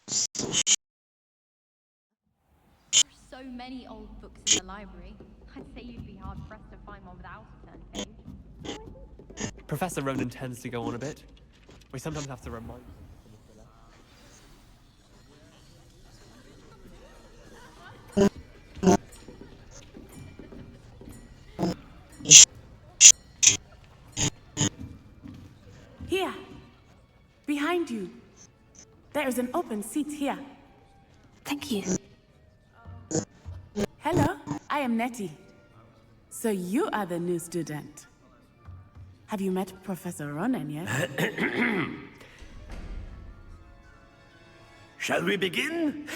So many old books in the library. I'd say you'd be hard pressed to find one without a turned page. Professor Ronan tends to go on a bit. We sometimes have to remind. Here, behind you. There is an open seat here. Thank you. Hello, I am Nettie. So you are the new student. Have you met Professor Ronan yet? Shall we begin?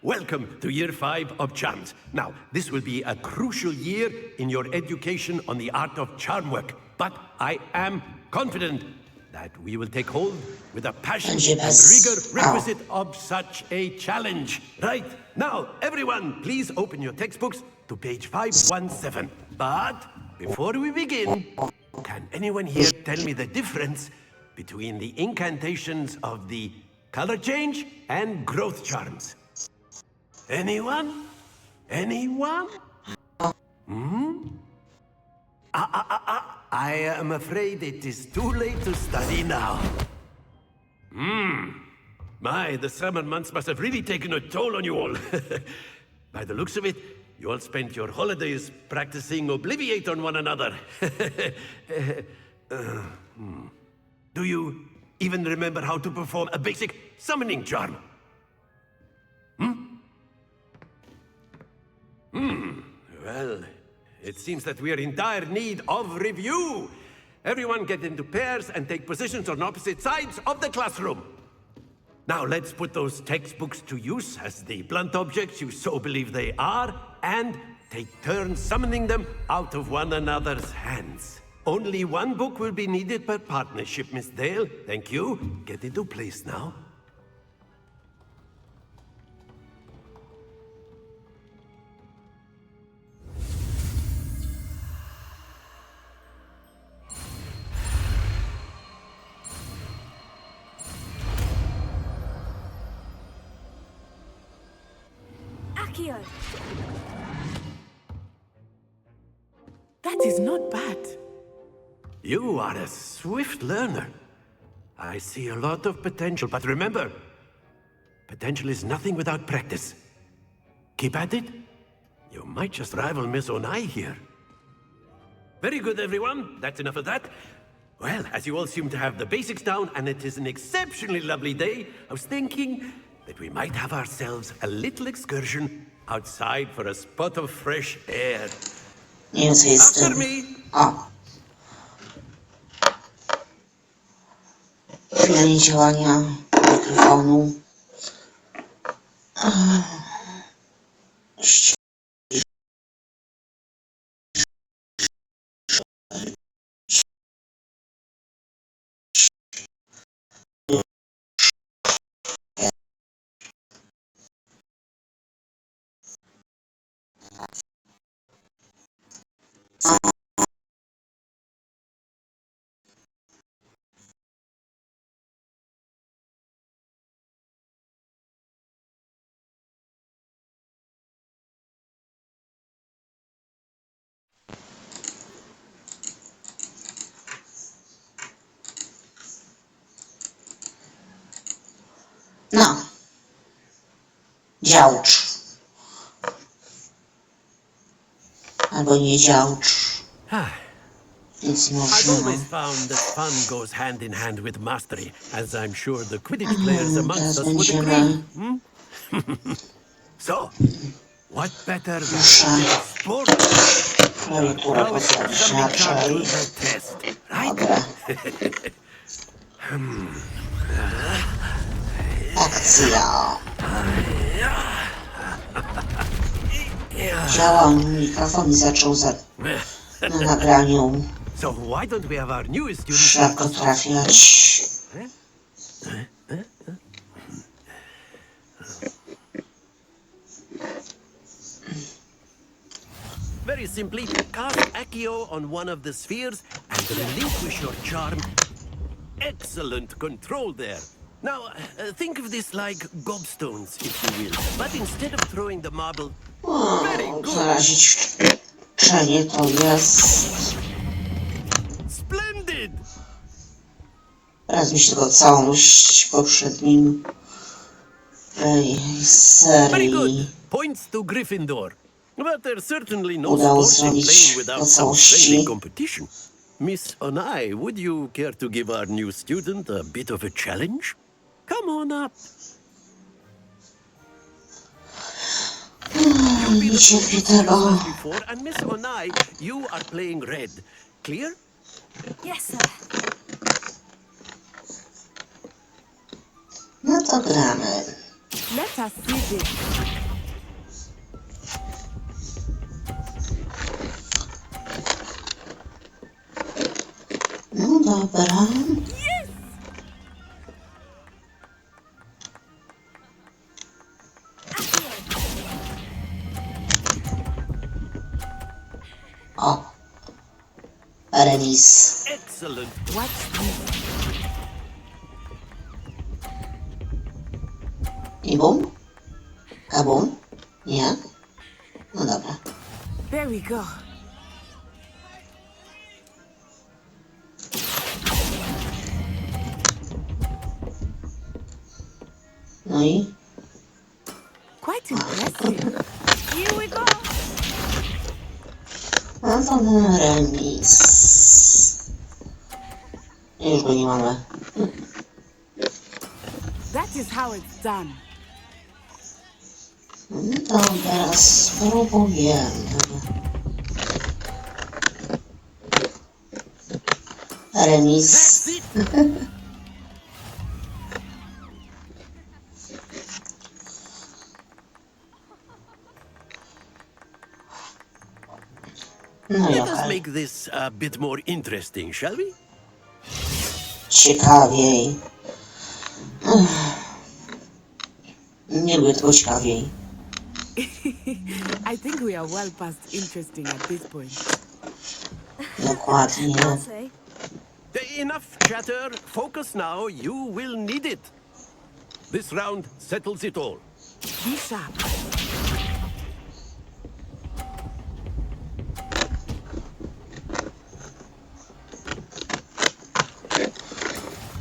Welcome to Year 5 of Charms. Now, this will be a crucial year in your education on the art of charm work, but I am confident that we will take hold with the passion and rigor requisite of such a challenge. Right, now, everyone, please open your textbooks to page 517. But before we begin, can anyone here tell me the difference between the incantations of the color change and growth charms? Anyone? Anyone? I am afraid it is too late to study now. My, the summer months must have really taken a toll on you all. By the looks of it, you all spent your holidays practicing Obliviate on one another. Do you even remember how to perform a basic summoning charm? Well, it seems that we are in dire need of review. Everyone get into pairs and take positions on opposite sides of the classroom. Now let's put those textbooks to use as the blunt objects you so believe they are, and take turns summoning them out of one another's hands. Only one book will be needed per partnership, Miss Dale. Thank you. Get into place now. Akio! That is not bad. You are a swift learner. I see a lot of potential, but remember, potential is nothing without practice. Keep at it. You might just rival Miss Onai here. Very good, everyone. That's enough of that. Well, as you all seem to have the basics down, and it is an exceptionally lovely day, I was thinking that we might have ourselves a little excursion outside for a spot of fresh air. After me. Chwila niedziałania mikrofonu. No. Działcz. Albo nie działcz. Więc I've można. always found that fun goes hand in hand with mastery, as I'm sure the Quidditch players amongst us would agree. So, what better than sport? Klawiatura How is postawić something come to raczej. the test, right? Dobra. Akcja. Działał mikrofon i zaczął na nagraniu So why don't we have our newest student szlako trafiać. Very simply, cast Accio on one of the spheres and relinquish your charm. Excellent control there. Now, think of this like gobstones, if you will. But instead of throwing the marble... Very good! Zarazić czenie to jest... Splendid! Teraz mi się tylko całość poprzednim tej Very good. serii Points to Gryffindor. But there's certainly no udało sport in zrobić playing do without some friendly całości. competition. Miss Onai, would you care to give our new student a bit of a challenge? Come on up. You've been Niecierpię promoted tego. as before, and Miss Onai, you are playing red. Clear? Yes, sir. No to gramy. Let us see this. No dobra. O. Remis. Excellent. Watch this. I bum? Kabum? Nie? No dobra. There we go. No i? Quite impressive. Here we go. No to ten remis. Już go nie mamy. That is how it's done. No dobra, spróbujemy. Remis. That's it. No i Let us okej. make this a bit more interesting, shall we? Ciekawiej. Nie lubię tego ciekawiej. I think we are well past interesting at this point. Dokładnie. Say. Enough chatter. Focus now. You will need it. This round settles it all. Be sharp.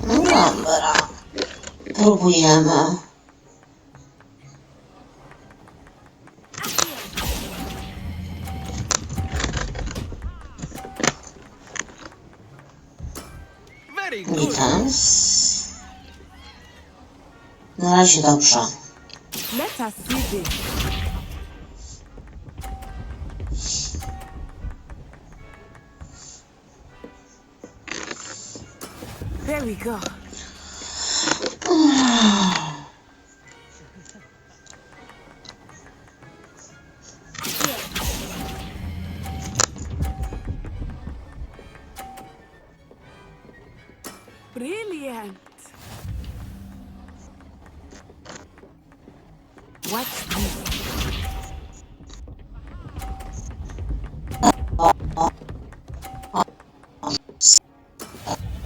No dobra. Próbujemy. Very good. Witans. Na razie dobrze. Let us see this. There we go. Brilliant. Watch this.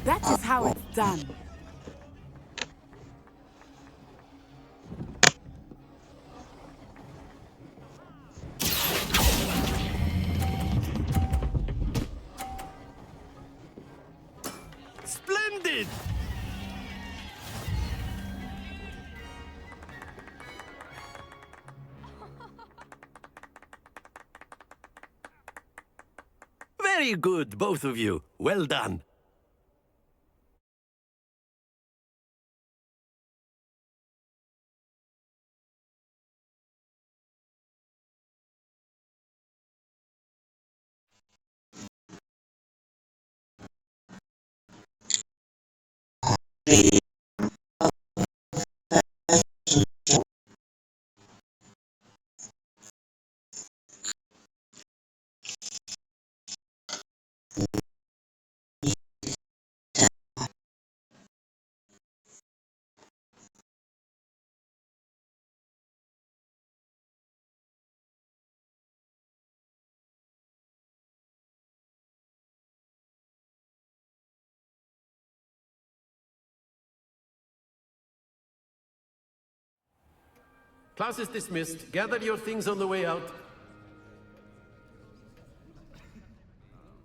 That is how it's done. Splendid. Very good, both of you. Well done. Class is dismissed. Gather your things on the way out.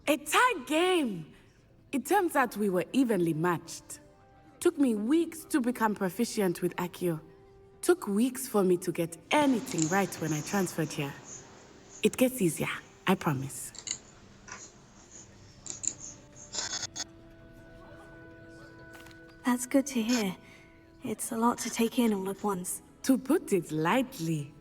A tight game. It turns out we were evenly matched. Took me weeks to become proficient with Accio. Took weeks for me to get anything right when I transferred here. It gets easier, I promise. That's good to hear. It's a lot to take in all at once. To put it lightly,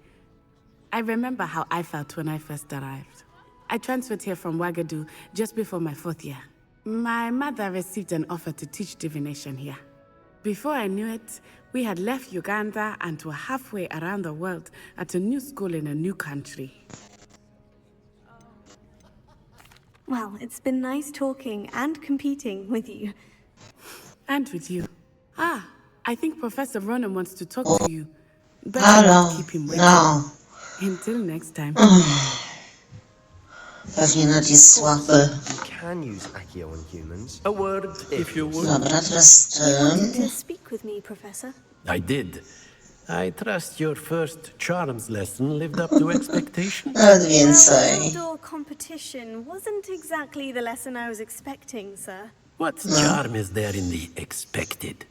I remember how I felt when I first arrived. I transferred here from Wagadu just before my 4th year. My mother received an offer to teach divination here. Before I knew it, we had left Uganda and were halfway around the world at a new school in a new country. Well, it's been nice talking and competing with you. And with you. Ah, I think Professor Ronan wants to talk to you. Better Halo, not keep him waiting. no. Until next time. Pewnie Ned jest słaby. You can use Accio on humans. A word, if you would. Dobra, teraz Wanted ty. to speak with me, Professor. I did. I trust your first charms lesson lived up to expectation. Nawet Well, więcej. outdoor competition wasn't exactly the lesson I was expecting, sir. What charm is there in the expected?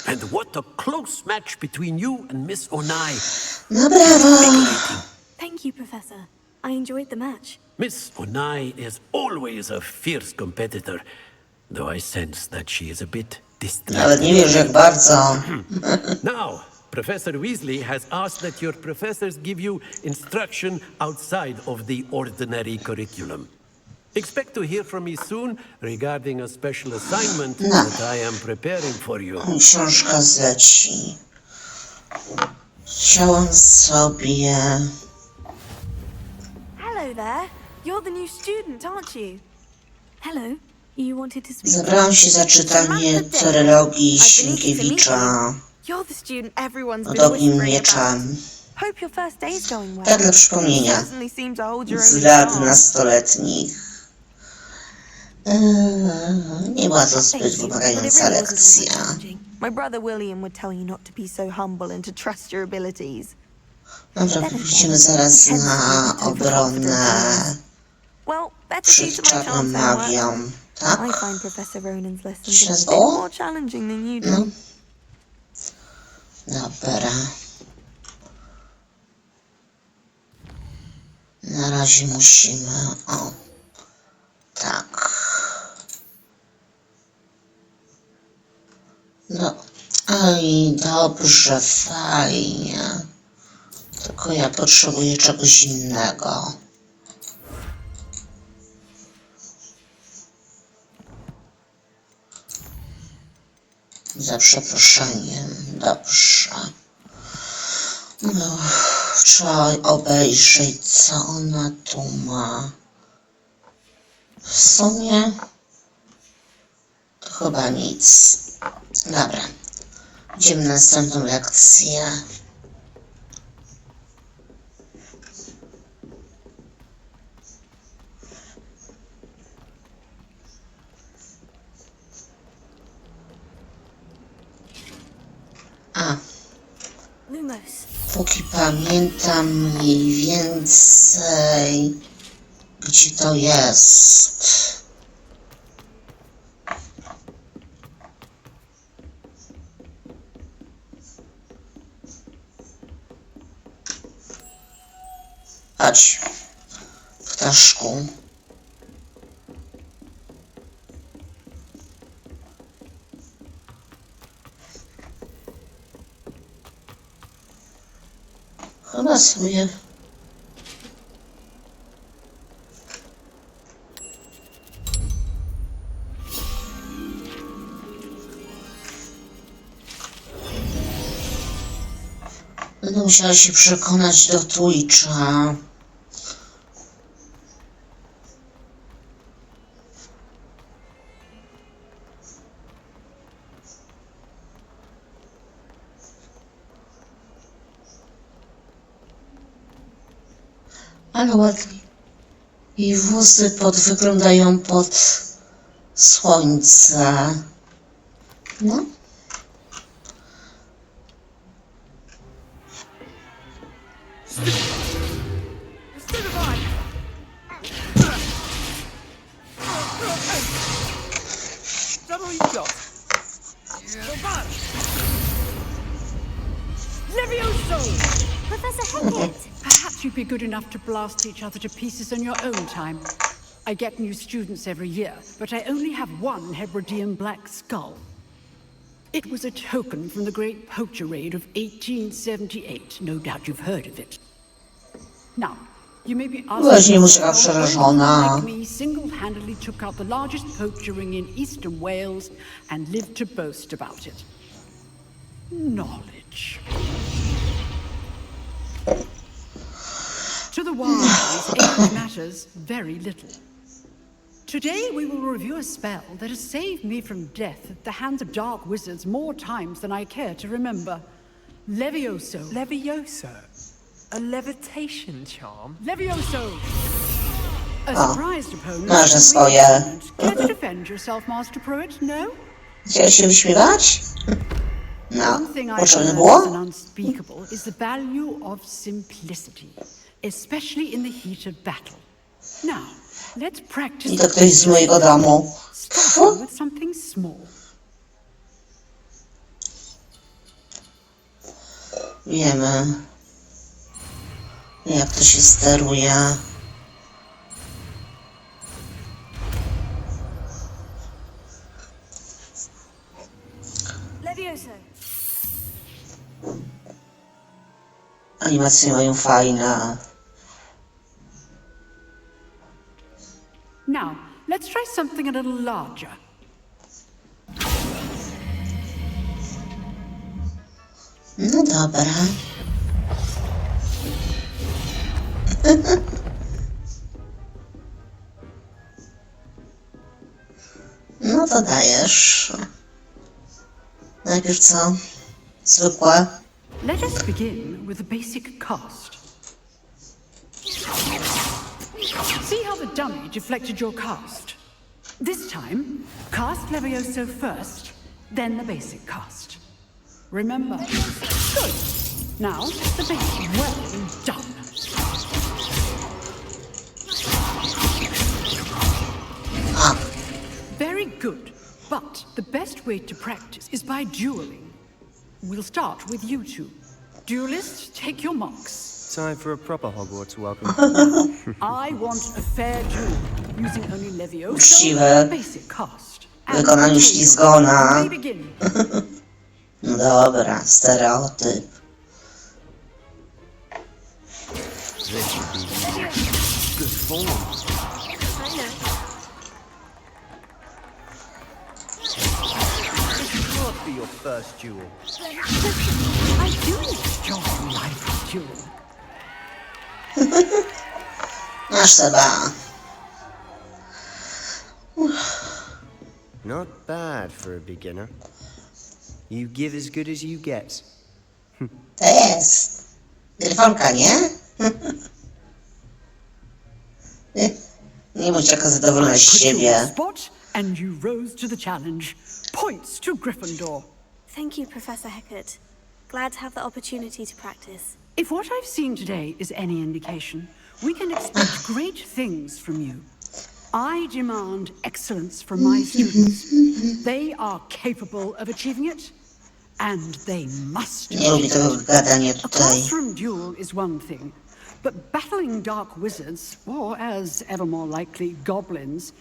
And what a close match between you and Miss Onai. No brawo. Thank you, Professor. I enjoyed the match. Miss Onai is always a fierce competitor, though I sense that she is a bit Nawet nie distracted. wiesz jak bardzo. Now, Professor Weasley has asked that your professors give you instruction outside of the ordinary curriculum. Expect to hear from me soon regarding a special assignment that I am preparing for you. Książka zleci. Wziąłem sobie... Hello there. You're the new student, aren't you? Hello. You wanted to speak? Zabrałam się za czytanie trylogii Sienkiewicza You're the student everyone's o been Dobrym whispering about. Mieczem. Hope your first day's going well. Tak dla przypomnienia. Certainly seem to hold your Z own lat charm. nastoletnich. Nie była to zbyt Thank you, but it wymagająca really wasn't all that lekcja. challenging. My brother William would tell you not to be so humble and to trust your abilities. Dobra, pójdziemy zaraz na obronę Well, better przed use my czarną chance at work. magią. I Tak? find Professor Ronan's lessons Się a bit nazywało? more challenging than you do. No. Dobra. Na razie musimy... O. Tak. No. Oj, dobrze, fajnie. Tylko ja potrzebuję czegoś innego. Za przeproszeniem. Dobrze. No, trzeba obejrzeć, co ona tu ma. W sumie to chyba nic. Dobra. Idziemy na następną lekcję. A, Lumos. póki pamiętam mniej więcej, gdzie to jest. Chodź, ptaszku. Chyba sobie... Będę musiała się przekonać do Twitcha. Ale ładnie. Jej włosy wyglądają pod słońce. No. Stupefy! Is that all you got? Levioso! Professor Hackett! Perhaps you'd be good enough to blast each other to pieces in your own time. I get new students every year, but I only have one Hebridean black skull. It was a token from the Great Poacher Raid of 1878. No doubt you've heard of it. Now, you may be Właśnie muszę asking przerażona. like me single-handedly took out the largest poacher ring in eastern Wales and lived to boast about it. Knowledge. To the wise, age matters very little. Today we will review a spell that has saved me from death at the hands of dark wizards more times than I care to remember. Levioso. Levioso? A levitation charm? Levioso! A surprised opponent. Masz swoje. Care to defend yourself, Master Pruitt? No? Chciałeś się wyśmiewać? No, One thing I potrzebne learned było? as an unspeakable is the value of simplicity, especially in the heat of battle. Now, let's practice. I to ktoś z mojego domu. Starting with something small. Wiemy, jak to się steruje. Levioso! Animacje mają fajne. Now, let's try something a little larger. No dobra. No to dajesz. Najpierw co? Zwykłe? Let us begin with the basic cast. See how the dummy deflected your cast? This time, cast Levioso first, then the basic cast. Remember. Good. Now, the basic. Well done. Very good. But the best way to practice is by dueling. We'll start with you two. Duelists, take your marks. Time for a proper Hogwarts welcome. I want a fair duel, using only Levioso, Uczciwe. basic cast. W wykonaniu ślizgona. May begin. No dobra, stereotyp. This should be good form. I know. This can't be your first duel. I do enjoy life duel. Masz Seba. Not bad for a beginner. You give as good as you get. To jest. Gryfonka, nie? Nie bądź taka zadowolona z Put you on siebie. the spot, and you rose to the challenge. Points to Gryffindor. Thank you, Professor Hackett. Glad to have the opportunity to practice. If what I've seen today is any indication, we can expect great things from you. I demand excellence from my students. They are capable of achieving it, and they must. Nie lubię tego gadania A tutaj. classroom duel is one thing, but battling dark wizards, or as ever more likely, goblins,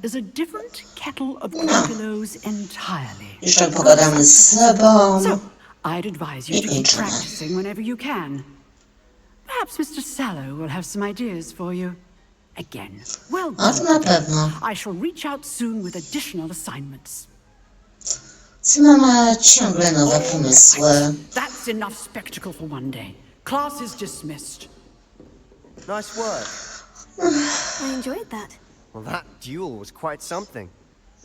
is a different kettle of croculos entirely. Jeszcze pogadamy z Sebą. So, I'd advise you to keep Kończymy. practicing whenever you can. Perhaps Mr. Sallow will have some ideas for you. Again, well A to na done. pewno. I shall reach out soon with additional assignments. Seba ma ciągle nowe pomysły. That's enough spectacle for one day. Class is dismissed. Nice work. I enjoyed that. Well, that duel was quite something.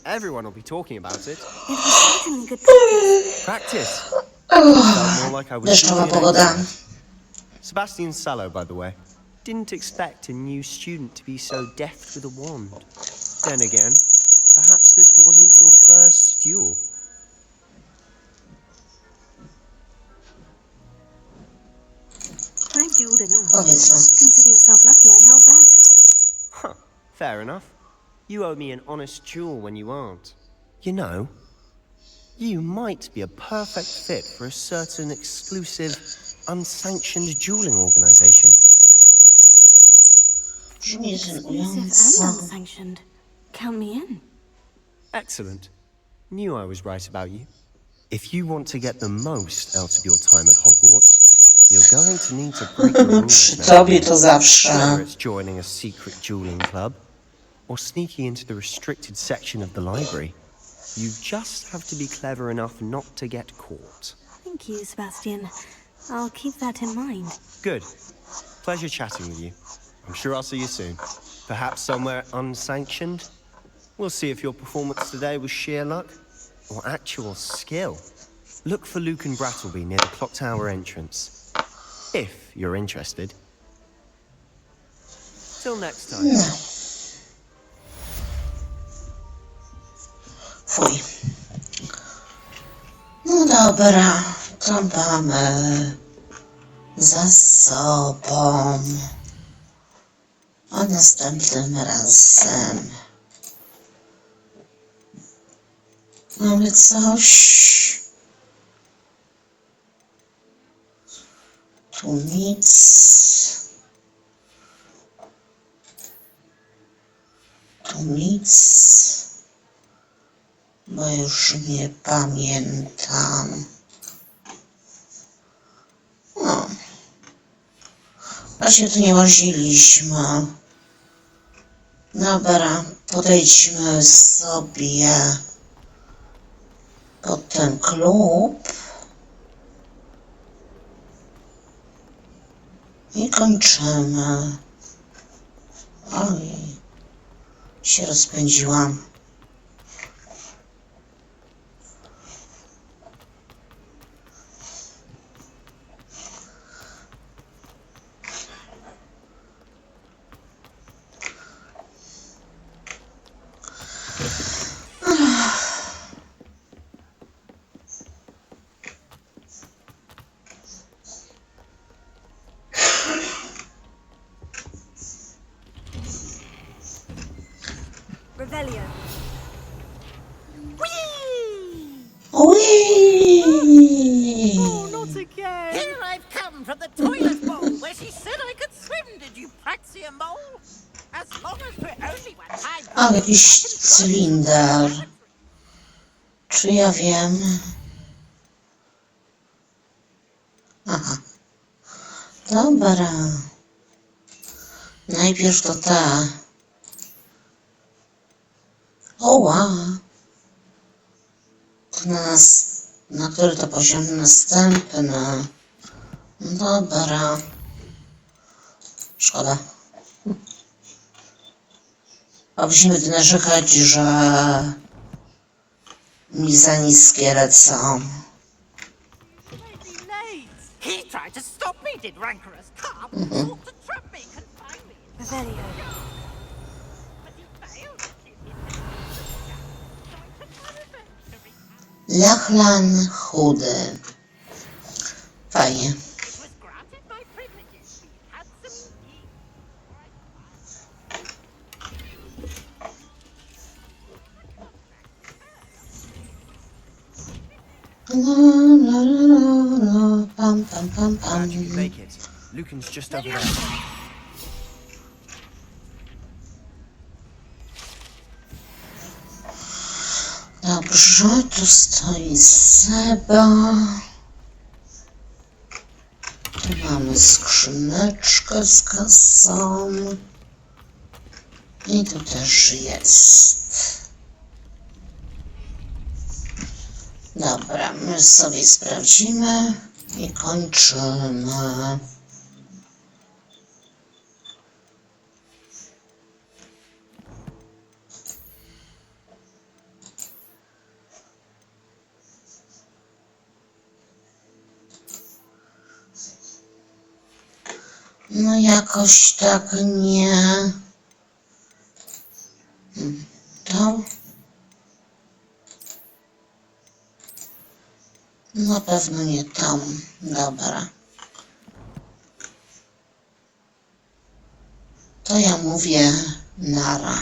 Everyone will be talking about it. It was certainly good practice. Practice. Felt more like I was Deszczowa doing it pogoda. anyway. Sebastian Sallow, by the way. Didn't expect a new student to be so deft with a wand. Then again, perhaps this wasn't your first duel. I've dueled enough. Powiedzmy. Consider yourself lucky I held back. Huh, fair enough. You owe me an honest duel when you aren't. You know, you might be a perfect fit for a certain exclusive, unsanctioned dueling organization. Brzmi Exclusive and intrygująco. unsanctioned. Count me in. Excellent. Knew I was right about you. If you want to get the most out of your time at Hogwarts, you're going to need to break the rules Przy now. tobie to zawsze. Whether it's joining a secret dueling club or sneaking into the restricted section of the library, you just have to be clever enough not to get caught. Thank you, Sebastian. I'll keep that in mind. Good. Pleasure chatting with you. I'm sure I'll see you soon. Perhaps somewhere unsanctioned? We'll see if your performance today was sheer luck or actual skill. Look for Luke and Brattleby near the clock tower entrance. If you're interested. Till next time. No. Fuj. No dobra, to mamy za sobą. A następnym razem mamy coś. Tu nic. Tu nic. Bo już nie pamiętam. No. Właśnie tu nie łaziliśmy. Dobra, podejdźmy sobie pod ten klub i kończymy. Oj, się rozpędziłam. Revelio. Ui! Oh, not again! Here I've come from the toilet bowl where she said I could swim, did you praxia mole? As long as we're only one time. O, jakiś cylinder. Czy ja wiem? Aha. Dobra. Najpierw to ta. Oła. To na który to poziom następny? Dobra. Szkoda. A musimy tu narzekać, że mi za niskie lecą. He tried to stop me, did rancorous carp. Thought to trap me, confine me. Revelio. But he failed to keep his Lachlan chudy. Fajnie. It was granted my privileges. We had some tea. La, la, la, la, la, pam, pam, pam, pam. Glad you could make it. Lucan's just over there. Dobrze, tu stoi Seba. Tu mamy skrzyneczkę z kasą. I tu też jest. Dobra, my sobie sprawdzimy i kończymy. No jakoś tak nie. To? Na pewno nie tam. Dobra. to ja mówię nara.